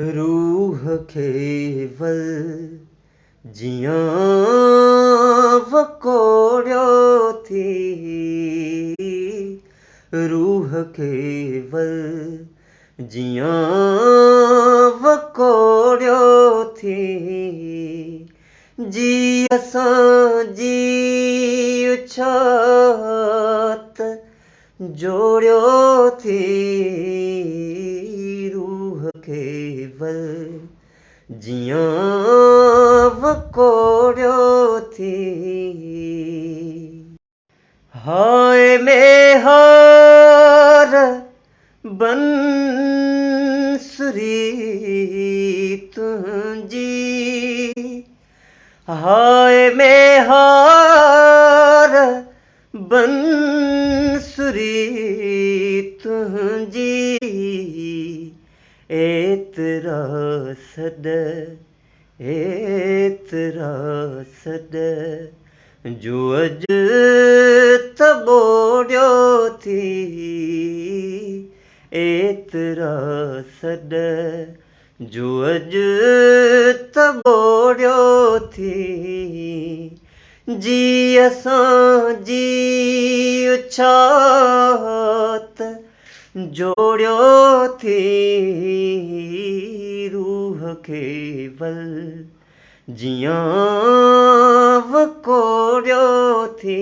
रूह केवल जियां वकोड़ियो थी। रूह केवल जियां वकोड़ियो थी। जी असां जी उछात जोड़ियो थी। रूह केवल जियां वकोड़ियो थी। हाय में हार बंसुरी तुंहिंजी। हाय में हार बंसुरी तुंहिंजी। एतिरा सॾ जो अॼु त ॿोड़ियो थी। एतिरा सॾ जो अॼु त ॿोड़ियो थी। जी असां जी उछात जोड़ियो थी। रूह केवल जियां वकोड़ियो थी।